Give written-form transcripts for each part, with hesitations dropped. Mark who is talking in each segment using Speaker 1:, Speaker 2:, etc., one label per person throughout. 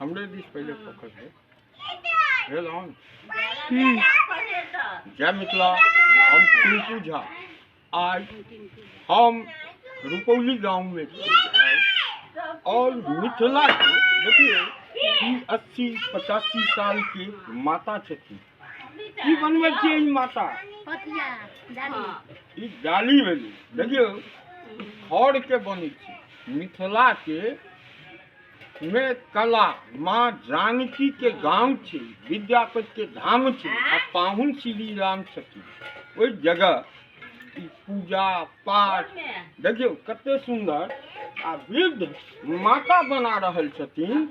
Speaker 1: हमरे दिस पहले फोकस है हेल ऑन
Speaker 2: हम्म।
Speaker 1: जय मिथिला। हम टिंकू झा। आज हम रुपौली गांव में और मिथिला के देखिए 80-85 साल की माता छथि। की बनबै छियै ई माता?
Speaker 2: पथिया डाली।
Speaker 1: ई डाली भेलै देखियो खड़ के बनै छै। मिथिला के में कला माँ जानकी के गांव छे, विद्यापति के धाम छे आ पाहुन श्री राम छथिन। ओई जगह ई पूजा पाठ देखियो कते सुंदर आ वृद्ध माता बना रहल छथिन।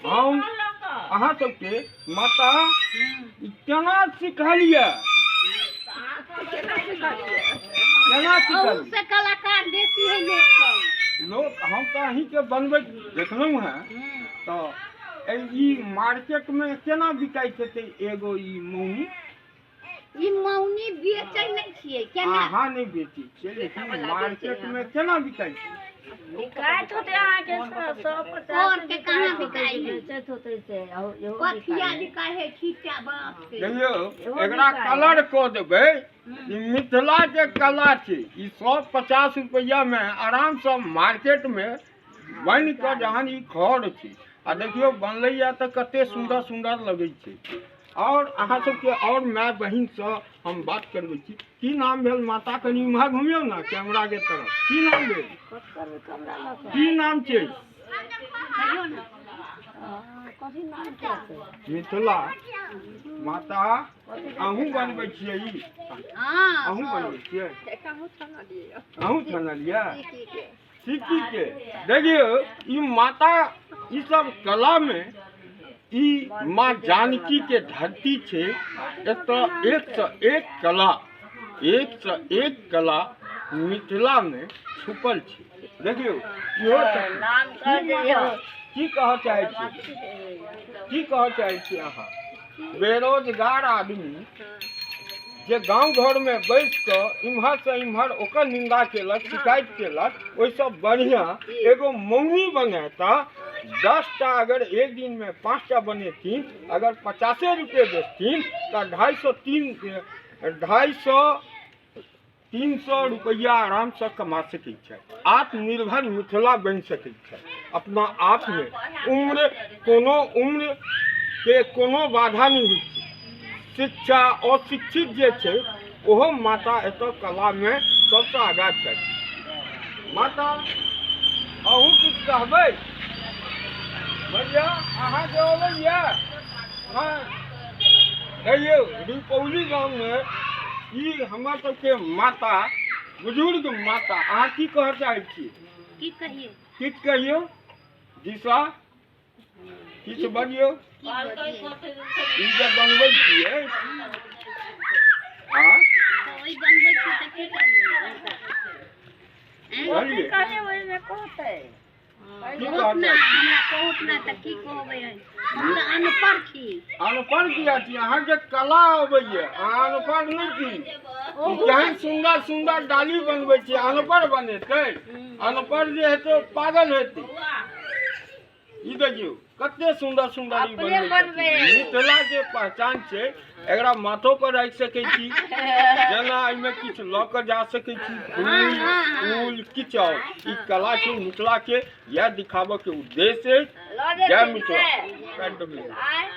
Speaker 1: हम अहाँ सबके माता ई केना सिखलिए? केना सिखलिए?
Speaker 2: से कलाकार बेसी है लोग
Speaker 1: हम तो अहीं के बनबैत देखलहुँ हैं। तो ई मार्केट में केना बिकाई छै एगो ई मौनी?
Speaker 2: ई मौनी बेचै नहीं छियै केना?
Speaker 1: अहाँ नहीं बेची छियै लेकिन मार्केट में केना बिकाई छै?
Speaker 3: बिकाइत होते अहाँ के 150
Speaker 2: और के कहाँ बिकाई है?
Speaker 3: बेचैत होते से
Speaker 2: पथिया बिकाई है खींचा बांस के।
Speaker 1: देखियो एकरा कलर को देबै। ई मिथिला के कला छै। ई 150 रुपया में आराम से मार्केट में बन के जहन ई खड़ छै आ देखियो बनलैया तो कते सुंदर सुंदर लगै छै। और अहाँ सबके और माय बहिन से हम बात करबै छी। की नाम भेल माता? कनी इम्हर घुमियो ना कैमरा के तरफ। की नाम भेल? की नाम छै?
Speaker 2: कहियो ना
Speaker 3: कथी नाम छै?
Speaker 1: मिथिला माता अहूँ बनबै छियै ई?
Speaker 2: हां
Speaker 1: अहूँ बनबै छियै? अहूँ छनलियै सिक्की के। देखियो ई माता ई सब कला में ई माँ जानकी के धरती छे। एक से एक कला मिथिला में छुपल छे। देखियो इहो
Speaker 3: नाम कह दियौ।
Speaker 1: की कह चाहे छी? की कह चाहे छी अहाँ? बेरोजगार आदमी जे गांव घर में बैस कर इम्हर से इम्हर ओकर निंदा केलक, शिकायत केलक, ओइसे बढ़िया एगो मौनी बनाता 10टा अगर एक दिन में 5टा बनेथिन, अगर 50 रुपये बेचथिन तो 250-300 रुपया आराम से कमा सकै छै। आत्मनिर्भर मिथिला बन सकै छै अपना आप में। उम्र के कोनो बाधा नहीं होइ छै। शिक्षा और शिक्षित जे छै ओहो माता एतऽ कला में सबसे आगा छै। माता अहूँ किछु कहबै? भैया अहाँ के अबैया? हाँ कहियो रुपौली गाँव में ई हमर सबके माता बुजुर्ग माता अहाँ की कह चाहे छी?
Speaker 2: की कहिए?
Speaker 1: किछु कहियो दिशा किछु बजियो। ई जे बनबै छियै हाँ
Speaker 2: ओई बनबै छी त की करबै?
Speaker 1: बोलिए
Speaker 3: कहले ओइ में कहतै
Speaker 1: की
Speaker 2: बहुत ना
Speaker 1: कहबै?
Speaker 2: हमरा कहत ना त की कहबै? हम त अनपढ़ छी।
Speaker 1: अनपढ़ किया छी? अहाँ के कला अबैया, अहाँ अनपढ़ नहीं छी। केहन सुंदर सुंदर डाली बनबै छी, अनपढ़ बनेतै? अनपढ़ जे हेतै ओ पागल हेतै। ई देखियो कते सुंदर सुंदर ई बनबै छथिन। मिथिला के पहचान छै। एकरा माथो पर रख सकै छी, जेना एहिमे किछु लऽ कऽ जा सकै छी, फूल किछु और। ई कला छै मिथिला के, यह दिखाबऽ के उद्देश्य है। जय मिथिला।